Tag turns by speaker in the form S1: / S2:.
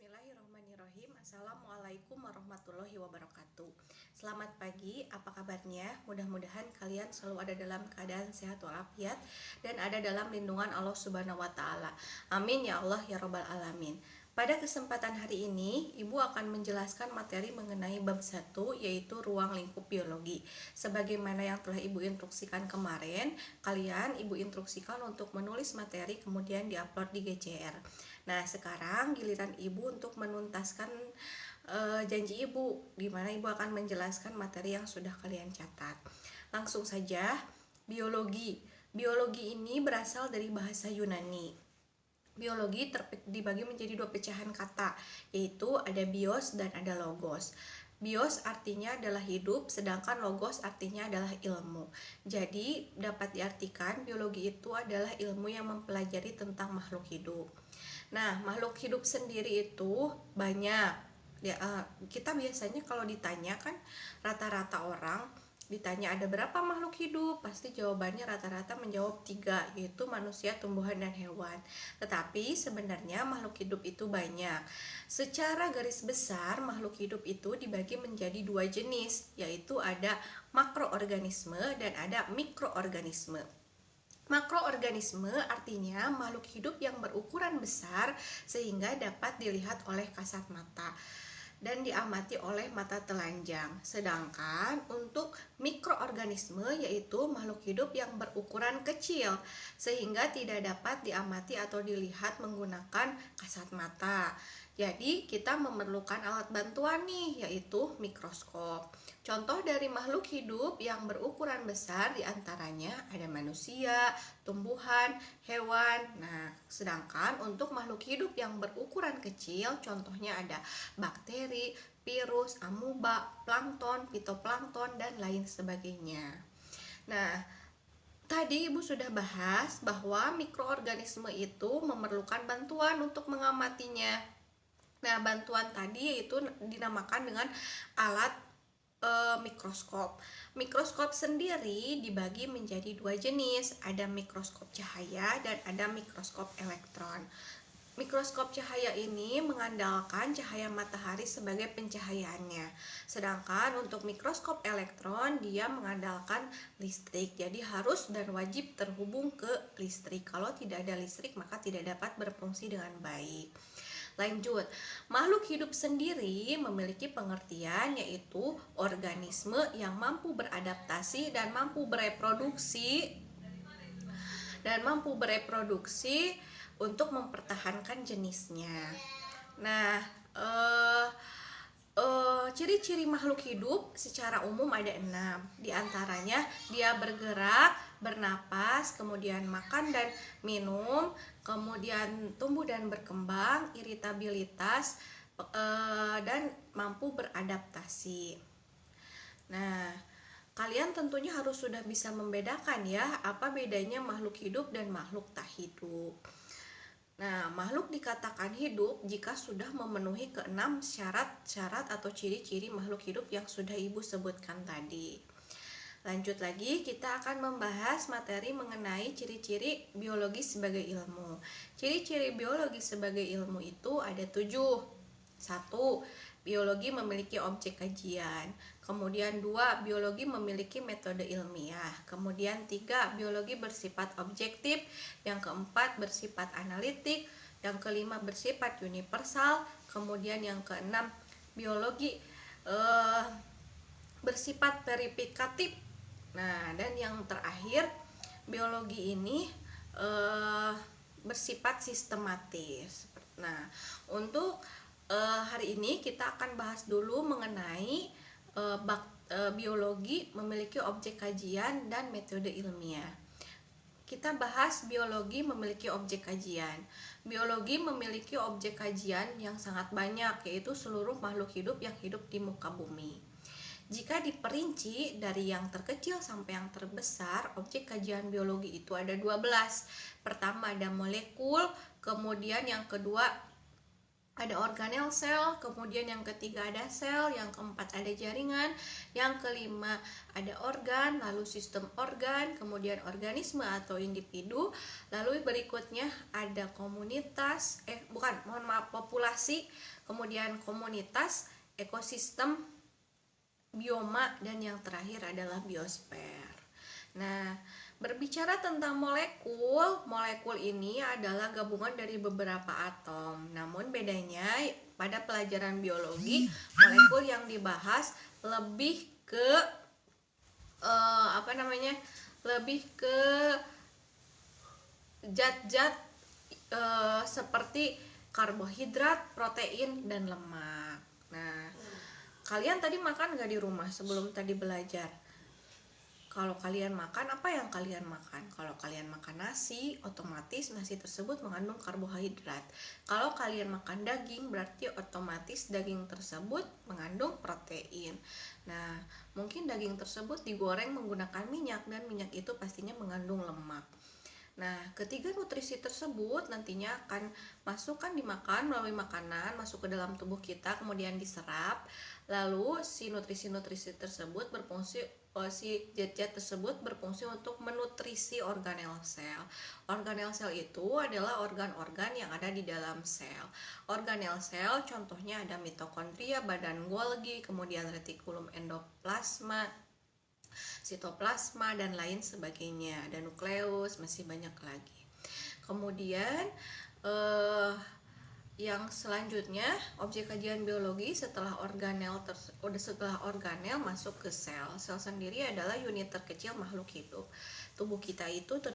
S1: Bismillahirrahmanirrahim. Assalamualaikum warahmatullahi wabarakatuh. Selamat pagi, apa kabarnya? Mudah-mudahan kalian selalu ada dalam keadaan sehat walafiat dan ada dalam lindungan Allah Subhanahu wa taala. Amin ya Allah ya rabbal alamin. Pada kesempatan hari ini, Ibu akan menjelaskan materi mengenai bab 1, yaitu ruang lingkup biologi. Sebagaimana yang telah Ibu instruksikan kemarin, kalian Ibu instruksikan untuk menulis materi kemudian diupload di GCR. Nah, sekarang giliran Ibu untuk menuntaskan janji Ibu, di mana Ibu akan menjelaskan materi yang sudah kalian catat. Langsung saja, biologi. Biologi ini berasal dari bahasa Yunani. Biologi dibagi menjadi dua pecahan kata, yaitu ada bios dan ada logos. Bios artinya adalah hidup, sedangkan logos artinya adalah ilmu. Jadi dapat diartikan biologi itu adalah ilmu yang mempelajari tentang makhluk hidup. Nah, makhluk hidup sendiri itu banyak. Ya, kita biasanya kalau ditanya kan rata-rata orang ditanya ada berapa makhluk hidup, pasti jawabannya rata-rata menjawab 3, yaitu manusia, tumbuhan, dan hewan. Tetapi sebenarnya makhluk hidup itu banyak. Secara garis besar, makhluk hidup itu dibagi menjadi 2 jenis, yaitu ada makroorganisme dan ada mikroorganisme. Makroorganisme artinya makhluk hidup yang berukuran besar sehingga dapat dilihat oleh kasat mata dan diamati oleh mata telanjang. Sedangkan untuk mikroorganisme yaitu makhluk hidup yang berukuran kecil sehingga tidak dapat diamati atau dilihat menggunakan kasat mata. Jadi kita memerlukan alat bantuan nih, yaitu mikroskop. Contoh dari makhluk hidup yang berukuran besar diantaranya ada manusia, tumbuhan, hewan. Nah, sedangkan untuk makhluk hidup yang berukuran kecil, contohnya ada bakteri, virus, amuba, plankton, fitoplankton, dan lain sebagainya. Nah, tadi Ibu sudah bahas bahwa mikroorganisme itu memerlukan bantuan untuk mengamatinya. Nah, bantuan tadi yaitu dinamakan dengan alat mikroskop. Mikroskop sendiri dibagi menjadi 2 jenis, ada mikroskop cahaya dan ada mikroskop elektron. Mikroskop cahaya ini mengandalkan cahaya matahari sebagai pencahayaannya. Sedangkan untuk mikroskop elektron dia mengandalkan listrik. Jadi harus dan wajib terhubung ke listrik. Kalau tidak ada listrik maka tidak dapat berfungsi dengan baik. Lanjut, makhluk hidup sendiri memiliki pengertian yaitu organisme yang mampu beradaptasi dan mampu bereproduksi untuk mempertahankan jenisnya. Nah, ciri-ciri makhluk hidup secara umum ada 6. Di antaranya dia bergerak, bernapas, kemudian makan dan minum, kemudian tumbuh dan berkembang, iritabilitas, dan mampu beradaptasi. Nah, kalian tentunya harus sudah bisa membedakan ya, apa bedanya makhluk hidup dan makhluk tak hidup. Nah, makhluk dikatakan hidup jika sudah memenuhi ke-6 syarat-syarat atau ciri-ciri makhluk hidup yang sudah Ibu sebutkan tadi. Lanjut lagi, kita akan membahas materi mengenai ciri-ciri biologi sebagai ilmu. Ciri-ciri biologi sebagai ilmu itu ada 7. 1. Biologi memiliki objek kajian. Kemudian 2. Biologi memiliki metode ilmiah. Kemudian 3. Biologi bersifat objektif. Yang keempat bersifat analitik. Yang kelima bersifat universal. Kemudian yang keenam biologi bersifat verifikatif. Nah, dan yang terakhir biologi ini bersifat sistematis. Nah, untuk hari ini kita akan bahas dulu mengenai biologi memiliki objek kajian dan metode ilmiah. Kita bahas biologi memiliki objek kajian. Biologi memiliki objek kajian yang sangat banyak, yaitu seluruh makhluk hidup yang hidup di muka bumi. Jika diperinci dari yang terkecil sampai yang terbesar, objek kajian biologi itu ada 12. Pertama ada molekul, kemudian yang kedua ada organel sel, kemudian yang ketiga ada sel, yang keempat ada jaringan, yang kelima ada organ, lalu sistem organ, kemudian organisme atau individu, lalu berikutnya ada komunitas, populasi, kemudian komunitas, ekosistem, bioma, dan yang terakhir adalah biosfer. Nah, berbicara tentang molekul, molekul ini adalah gabungan dari beberapa atom. Namun bedanya pada pelajaran biologi, molekul yang dibahas lebih ke lebih ke zat-zat seperti karbohidrat, protein, dan lemak. Nah, kalian tadi makan gak di rumah sebelum tadi belajar? Kalau kalian makan, apa yang kalian makan? Kalau kalian makan nasi, otomatis nasi tersebut mengandung karbohidrat. Kalau kalian makan daging, berarti otomatis daging tersebut mengandung protein. Nah, mungkin daging tersebut digoreng menggunakan minyak, dan minyak itu pastinya mengandung lemak. Nah, ketiga nutrisi tersebut nantinya akan dimakan melalui makanan, masuk ke dalam tubuh kita, kemudian diserap. Lalu si nutrisi-nutrisi tersebut berfungsi, si zat-zat tersebut berfungsi untuk menutrisi organel sel. Organel sel itu adalah organ-organ yang ada di dalam sel. Organel sel contohnya ada mitokondria, badan Golgi, kemudian retikulum endoplasma, sitoplasma, dan lain sebagainya. Ada nukleus, masih banyak lagi. Kemudian yang selanjutnya, objek kajian biologi setelah organel masuk ke sel. Sel sendiri adalah unit terkecil makhluk hidup. Tubuh kita itu